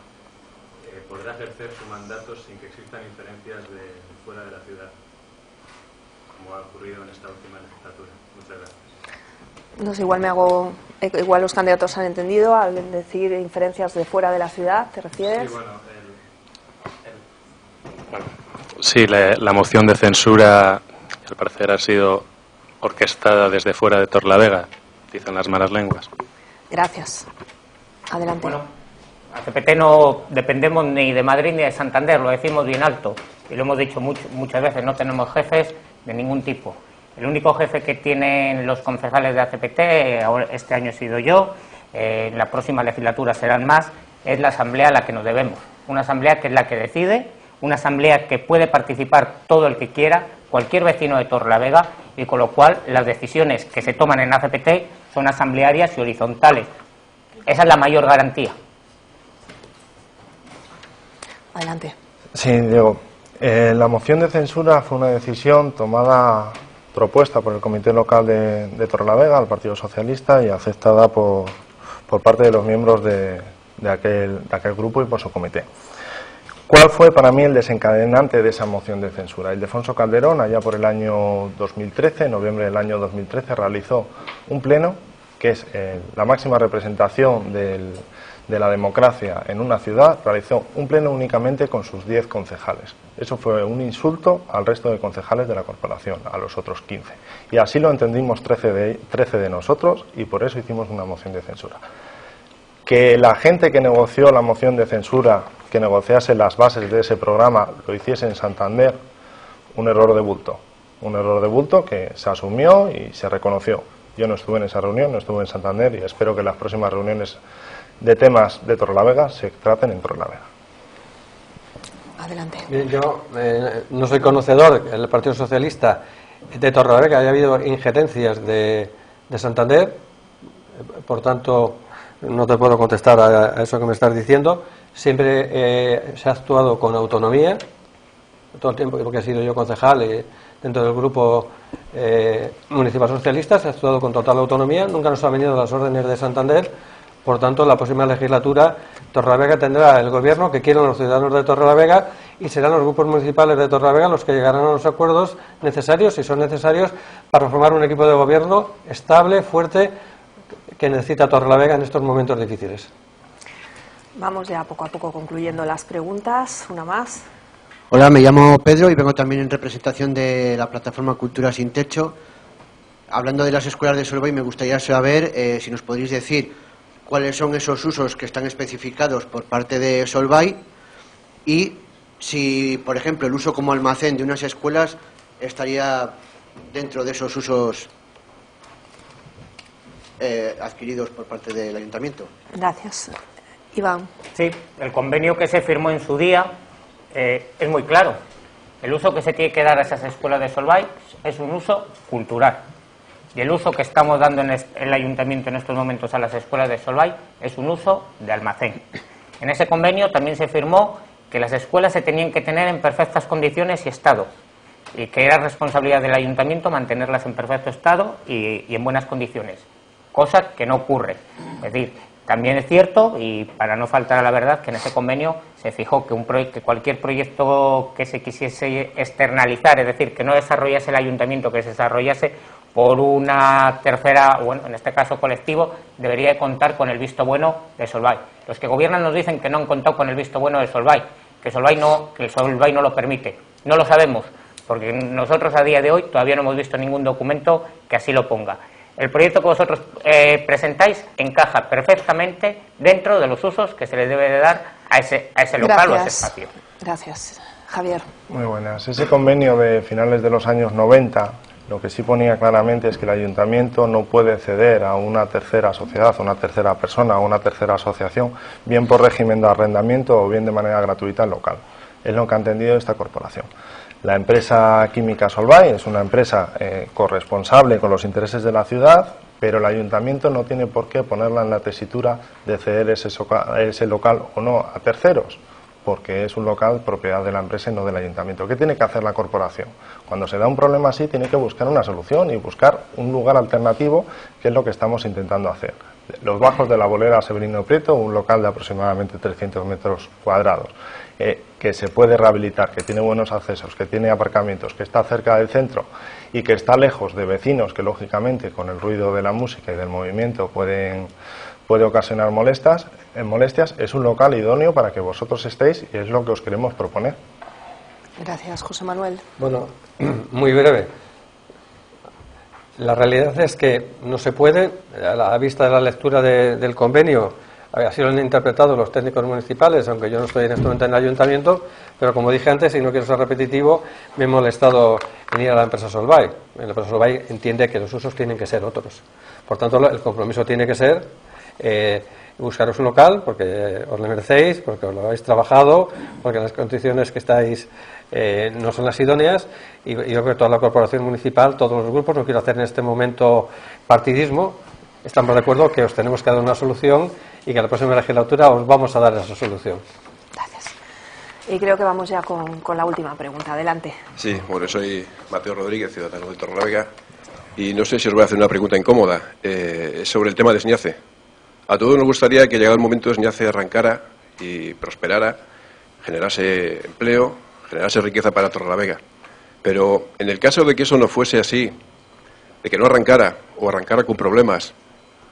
podrá ejercer su mandato sin que existan injerencias de fuera de la ciudad, como ha ocurrido en esta última legislatura? Muchas gracias. No sé, igual los candidatos han entendido al decir inferencias de fuera de la ciudad, ¿te refieres? Sí, la moción de censura, al parecer, ha sido orquestada desde fuera de Torrelavega, dicen las malas lenguas. Gracias. Adelante. Bueno, ACPT no dependemos ni de Madrid ni de Santander, lo decimos bien alto y lo hemos dicho muchas veces, no tenemos jefes de ningún tipo. El único jefe que tienen los concejales de ACPT, este año he sido yo, en la próxima legislatura serán más, es la asamblea a la que nos debemos. Una asamblea que es la que decide, una asamblea que puede participar todo el que quiera, cualquier vecino de Torrelavega, y con lo cual las decisiones que se toman en ACPT son asamblearias y horizontales. Esa es la mayor garantía. Adelante. Sí, Diego. La moción de censura fue una decisión propuesta por el Comité Local de Torrelavega, al Partido Socialista, y aceptada por parte de los miembros de aquel grupo y por su comité. ¿Cuál fue para mí el desencadenante de esa moción de censura? Ildefonso Calderón, allá por el año 2013, en noviembre del año 2013, realizó un pleno, que es la máxima representación de la democracia en una ciudad, realizó un pleno únicamente con sus 10 concejales. Eso fue un insulto al resto de concejales de la corporación, a los otros 15. Y así lo entendimos 13 de nosotros y por eso hicimos una moción de censura. Que la gente que negoció la moción de censura, que negociase las bases de ese programa, lo hiciese en Santander, un error de bulto. Un error de bulto que se asumió y se reconoció. Yo no estuve en esa reunión, no estuve en Santander y espero que las próximas reuniones de temas de Torrelavega se traten en Torrelavega. Adelante. Yo no soy conocedor del Partido Socialista de Torrelavega haya habido injerencias de Santander, por tanto no te puedo contestar a eso que me estás diciendo. Siempre se ha actuado con autonomía, todo el tiempo, porque he sido yo concejal dentro del grupo municipal socialista, se ha actuado con total autonomía, nunca nos han venido las órdenes de Santander. Por tanto, la próxima legislatura Torrelavega tendrá el gobierno que quieren los ciudadanos de Torrelavega y serán los grupos municipales de Torrelavega los que llegarán a los acuerdos necesarios, si son necesarios, para formar un equipo de gobierno estable, fuerte, que necesita Torrelavega en estos momentos difíciles. Vamos ya poco a poco concluyendo las preguntas. Una más. Hola, me llamo Pedro y vengo también en representación de la plataforma Cultura Sin Techo. Hablando de las escuelas de Solvay, me gustaría saber si nos podréis decir cuáles son esos usos que están especificados por parte de Solvay y si, por ejemplo, el uso como almacén de unas escuelas estaría dentro de esos usos adquiridos por parte del Ayuntamiento. Gracias. Iván. Sí, el convenio que se firmó en su día es muy claro. El uso que se tiene que dar a esas escuelas de Solvay es un uso cultural. Y el uso que estamos dando en el Ayuntamiento en estos momentos a las escuelas de Solvay es un uso de almacén. En ese convenio también se firmó que las escuelas se tenían que tener en perfectas condiciones y estado, y que era responsabilidad del Ayuntamiento mantenerlas en perfecto estado y en buenas condiciones, cosa que no ocurre. Es decir, también es cierto, y para no faltar a la verdad, que en ese convenio se fijó que cualquier proyecto que se quisiese externalizar, es decir, que no desarrollase el Ayuntamiento, que se desarrollase por una tercera, bueno, en este caso colectivo, debería de contar con el visto bueno de Solvay. Los que gobiernan nos dicen que no han contado con el visto bueno de Solvay, que el Solvay no lo permite. No lo sabemos, porque nosotros a día de hoy todavía no hemos visto ningún documento que así lo ponga. El proyecto que vosotros presentáis encaja perfectamente dentro de los usos que se le debe de dar a ese local o a ese espacio. Gracias. Javier. Muy buenas. Ese convenio de finales de los años 90... lo que sí ponía claramente es que el Ayuntamiento no puede ceder a una tercera sociedad, a una tercera persona, a una tercera asociación, bien por régimen de arrendamiento o bien de manera gratuita al local. Es lo que ha entendido esta corporación. La empresa química Solvay es una empresa corresponsable con los intereses de la ciudad, pero el Ayuntamiento no tiene por qué ponerla en la tesitura de ceder ese local o no a terceros, porque es un local propiedad de la empresa y no del Ayuntamiento. ¿Qué tiene que hacer la corporación? Cuando se da un problema así, tiene que buscar una solución y buscar un lugar alternativo, que es lo que estamos intentando hacer. Los Bajos de la Bolera Severino Prieto, un local de aproximadamente 300 metros cuadrados, que se puede rehabilitar, que tiene buenos accesos, que tiene aparcamientos, que está cerca del centro y que está lejos de vecinos que, lógicamente, con el ruido de la música y del movimiento puede ocasionar molestias, es un local idóneo para que vosotros estéis y es lo que os queremos proponer. Gracias, José Manuel. Bueno, muy breve. La realidad es que no se puede, a la vista de la lectura del convenio, así lo han interpretado los técnicos municipales, aunque yo no estoy en este momento en el Ayuntamiento, pero como dije antes, y no quiero ser repetitivo, me he molestado en ir a la empresa Solvay. La empresa Solvay entiende que los usos tienen que ser otros. Por tanto, el compromiso tiene que ser buscaros un local, porque os lo merecéis, porque os lo habéis trabajado, porque las condiciones que estáis no son las idóneas, y yo creo que toda la corporación municipal, todos los grupos, no quiero hacer en este momento partidismo, estamos de acuerdo que os tenemos que dar una solución y que a la próxima legislatura os vamos a dar esa solución. Gracias. Y creo que vamos ya con la última pregunta. Adelante. Sí, bueno, soy Mateo Rodríguez, ciudadano de Torrelavega, y no sé si os voy a hacer una pregunta incómoda sobre el tema de Sñace. A todos nos gustaría que llegado el momento de Sñace arrancara y prosperara, generase empleo, generase riqueza para Torrelavega. Pero en el caso de que eso no fuese así, de que no arrancara o arrancara con problemas,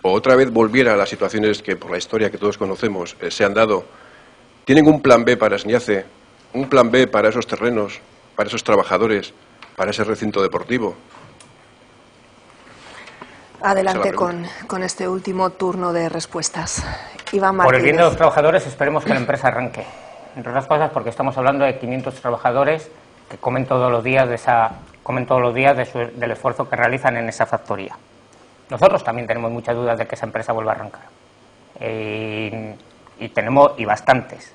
o otra vez volviera a las situaciones que por la historia que todos conocemos se han dado, ¿tienen un plan B para Sñace? ¿Un plan B para esos terrenos, para esos trabajadores, para ese recinto deportivo? Adelante con este último turno de respuestas. Iván Martínez. Por el bien de los trabajadores, esperemos que la empresa arranque. Entre otras cosas, porque estamos hablando de 500 trabajadores que comen todos los días del esfuerzo que realizan en esa factoría. Nosotros también tenemos muchas dudas de que esa empresa vuelva a arrancar. Y bastantes.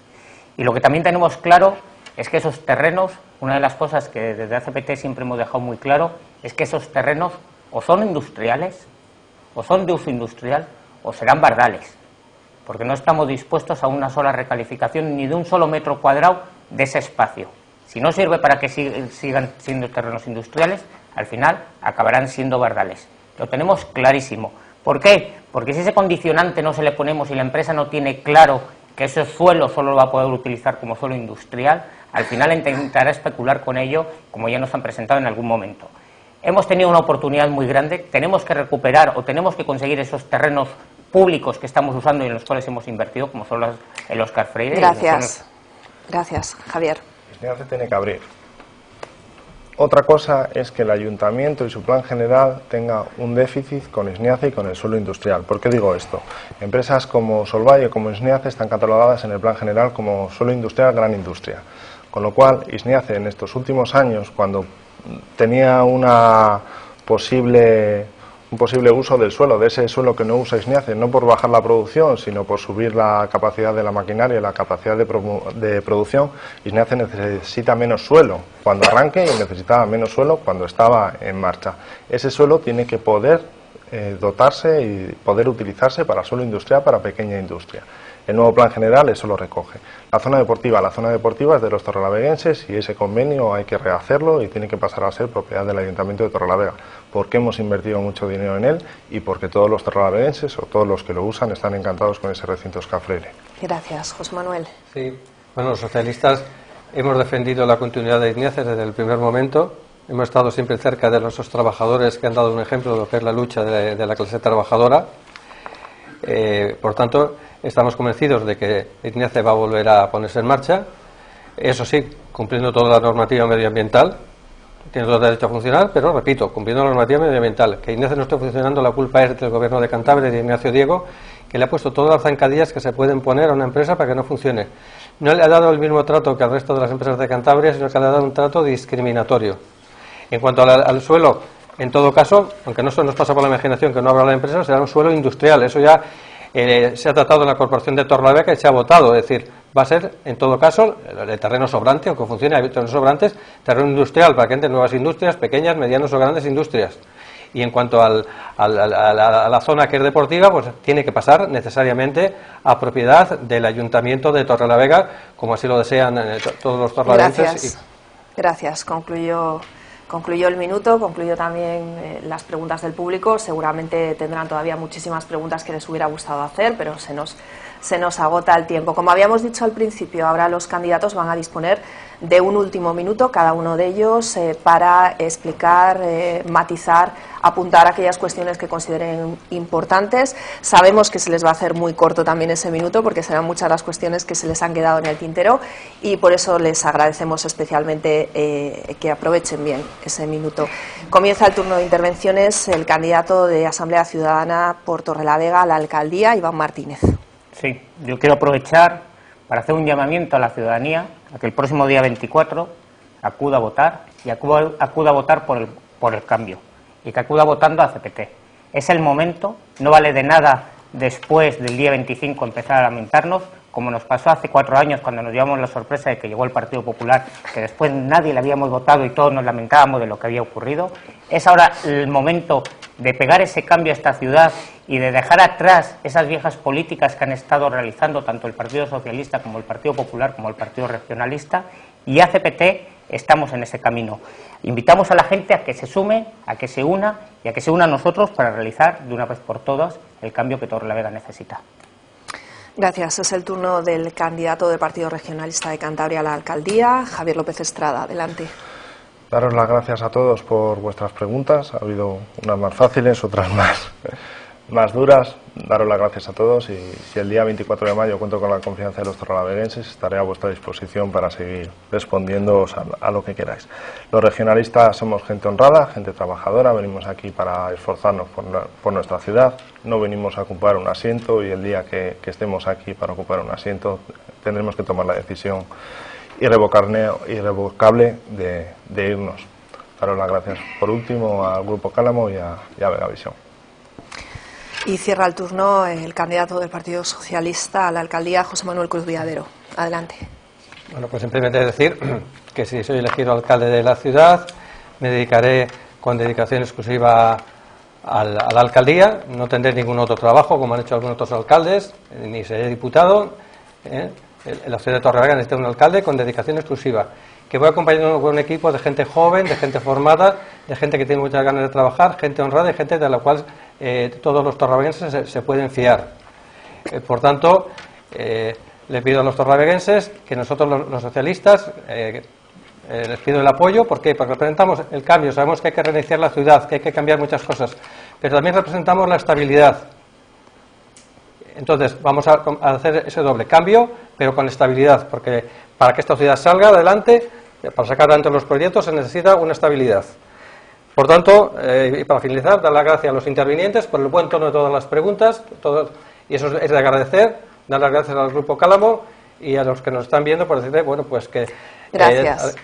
Y lo que también tenemos claro es que esos terrenos, una de las cosas que desde ACPT siempre hemos dejado muy claro, es que esos terrenos o son industriales, o son de uso industrial, o serán bardales, porque no estamos dispuestos a una sola recalificación ni de un solo metro cuadrado de ese espacio. Si no sirve para que sigan siendo terrenos industriales, al final acabarán siendo bardales. Lo tenemos clarísimo. ¿Por qué? Porque si ese condicionante no se le ponemos y la empresa no tiene claro que ese suelo solo lo va a poder utilizar como suelo industrial, al final intentará especular con ello, como ya nos han presentado en algún momento. Hemos tenido una oportunidad muy grande, tenemos que recuperar o tenemos que conseguir esos terrenos públicos que estamos usando y en los cuales hemos invertido, como son el Óscar Freire. Gracias. Gracias, Javier. ISNIACE tiene que abrir. Otra cosa es que el ayuntamiento y su plan general tenga un déficit con ISNIACE y con el suelo industrial. ¿Por qué digo esto? Empresas como Solvay o como ISNIACE están catalogadas en el plan general como suelo industrial, gran industria. Con lo cual, ISNIACE en estos últimos años, cuando tenía un posible uso del suelo, de ese suelo que no usa ISNIACE, no por bajar la producción, sino por subir la capacidad de la maquinaria y la capacidad de producción, ISNIACE necesita menos suelo cuando arranque y necesitaba menos suelo cuando estaba en marcha. Ese suelo tiene que poder dotarse y poder utilizarse para suelo industrial, para pequeña industria. El nuevo plan general eso lo recoge. La zona deportiva es de los torrelaveguenses y ese convenio hay que rehacerlo y tiene que pasar a ser propiedad del Ayuntamiento de Torrelavega, porque hemos invertido mucho dinero en él y porque todos los torrelaveguenses o todos los que lo usan están encantados con ese recinto Óscar Freire. Gracias, José Manuel. Sí, bueno, los socialistas hemos defendido la continuidad de ISNIACE desde el primer momento. Hemos estado siempre cerca de nuestros trabajadores que han dado un ejemplo de lo que es la lucha de la clase trabajadora. Por tanto, estamos convencidos de que ISNIACE va a volver a ponerse en marcha, eso sí, cumpliendo toda la normativa medioambiental, tiene todo el derecho a funcionar, pero repito, cumpliendo la normativa medioambiental. Que ISNIACE no esté funcionando, la culpa es del Gobierno de Cantabria y de Ignacio Diego, que le ha puesto todas las zancadillas que se pueden poner a una empresa para que no funcione. No le ha dado el mismo trato que al resto de las empresas de Cantabria, sino que le ha dado un trato discriminatorio. En cuanto al suelo, en todo caso, aunque no se nos pasa por la imaginación que no habrá la empresa, será un suelo industrial. Eso ya se ha tratado en la Corporación de Torrelavega y se ha votado. Es decir, va a ser, en todo caso, el terreno sobrante, aunque funcione, hay terrenos sobrantes, terreno industrial para que entren nuevas industrias, pequeñas, medianas o grandes industrias. Y en cuanto a la zona que es deportiva, pues tiene que pasar necesariamente a propiedad del Ayuntamiento de Torrelavega, como así lo desean todos los torrelaveguenses. Gracias. Concluyó el minuto, concluyó también las preguntas del público. Seguramente tendrán todavía muchísimas preguntas que les hubiera gustado hacer, pero se nos agota el tiempo. Como habíamos dicho al principio, ahora los candidatos van a disponer de un último minuto, cada uno de ellos, para explicar, matizar, apuntar aquellas cuestiones que consideren importantes. Sabemos que se les va a hacer muy corto también ese minuto, porque serán muchas las cuestiones que se les han quedado en el tintero, y por eso les agradecemos especialmente que aprovechen bien ese minuto. Comienza el turno de intervenciones el candidato de Asamblea Ciudadana por Torrelavega a la alcaldía, Iván Martínez. Sí, yo quiero aprovechar para hacer un llamamiento a la ciudadanía a que el próximo día 24 acuda a votar y acuda a votar por el cambio y que acuda votando a CPT. Es el momento, no vale de nada después del día 25 empezar a lamentarnos, como nos pasó hace 4 años cuando nos llevamos la sorpresa de que llegó el Partido Popular, que después nadie le habíamos votado y todos nos lamentábamos de lo que había ocurrido. Es ahora el momento de pegar ese cambio a esta ciudad y de dejar atrás esas viejas políticas que han estado realizando tanto el Partido Socialista como el Partido Popular como el Partido Regionalista, y a CPT estamos en ese camino. Invitamos a la gente a que se sume, a que se una y a que se una a nosotros para realizar de una vez por todas el cambio que Torrelavega necesita. Gracias. Es el turno del candidato del Partido Regionalista de Cantabria a la alcaldía, Javier López Estrada. Adelante. Daros las gracias a todos por vuestras preguntas. Ha habido unas más fáciles, otras más duras. Daros las gracias a todos y si el día 24 de mayo cuento con la confianza de los torrelaveguenses, estaré a vuestra disposición para seguir respondiéndoos a lo que queráis. Los regionalistas somos gente honrada, gente trabajadora, venimos aquí para esforzarnos por nuestra ciudad, no venimos a ocupar un asiento y el día que estemos aquí para ocupar un asiento tendremos que tomar la decisión irrevocable de irnos. Daros las gracias por último al Grupo Cálamo y a Vegavisión. Y cierra el turno el candidato del Partido Socialista a la alcaldía, José Manuel Cruz Viadero. Adelante. Bueno, pues simplemente decir que si soy elegido alcalde de la ciudad, me dedicaré con dedicación exclusiva a la alcaldía. No tendré ningún otro trabajo, como han hecho algunos otros alcaldes, ni seré diputado. La ciudad de Torrelavega necesita un alcalde con dedicación exclusiva, que voy acompañando con un equipo de gente joven, de gente formada, de gente que tiene muchas ganas de trabajar, gente honrada y gente de la cual todos los torrelaveguenses se pueden fiar. Por tanto, le pido a los torrelaveguenses que nosotros los socialistas les pido el apoyo. ¿Por qué? Porque representamos el cambio, sabemos que hay que reiniciar la ciudad, que hay que cambiar muchas cosas, pero también representamos la estabilidad. Entonces vamos a hacer ese doble cambio, pero con estabilidad, porque para que esta ciudad salga adelante, para sacar adelante los proyectos, se necesita una estabilidad. Por tanto, y para finalizar, dar las gracias a los intervinientes por el buen tono de todas las preguntas, y eso es de agradecer, dar las gracias al Grupo Cálamo y a los que nos están viendo por decirle, bueno, pues que... Gracias.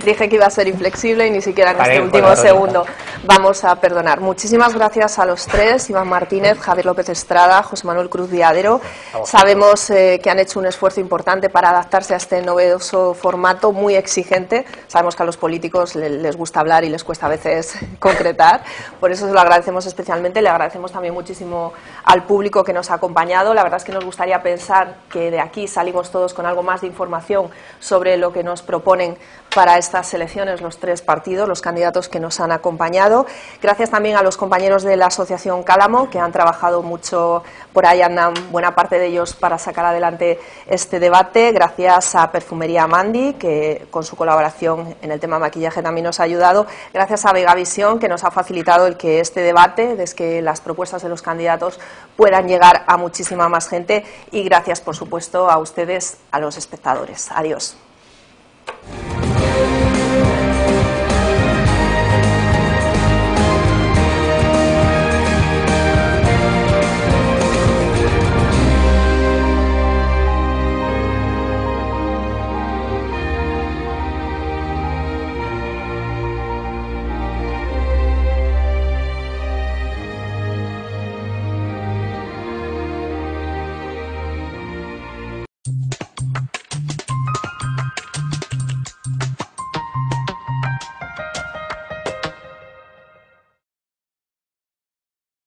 Dije que iba a ser inflexible y ni siquiera en este último segundo vamos a perdonar. Muchísimas gracias a los tres, Iván Martínez, Javier López Estrada, José Manuel Cruz Viadero. Sabemos que han hecho un esfuerzo importante para adaptarse a este novedoso formato muy exigente. Sabemos que a los políticos les gusta hablar y les cuesta a veces concretar. Por eso se lo agradecemos especialmente. Le agradecemos también muchísimo al público que nos ha acompañado. La verdad es que nos gustaría pensar que de aquí salimos todos con algo más de información sobre lo que nos proponen para estas elecciones los tres partidos, los candidatos que nos han acompañado. Gracias también a los compañeros de la Asociación Cálamo, que han trabajado mucho, por ahí andan buena parte de ellos para sacar adelante este debate. Gracias a Perfumería Mandy, que con su colaboración en el tema maquillaje también nos ha ayudado. Gracias a Vegavisión, que nos ha facilitado el que este debate, desde que las propuestas de los candidatos puedan llegar a muchísima más gente. Y gracias, por supuesto, a ustedes, a los espectadores. Adiós.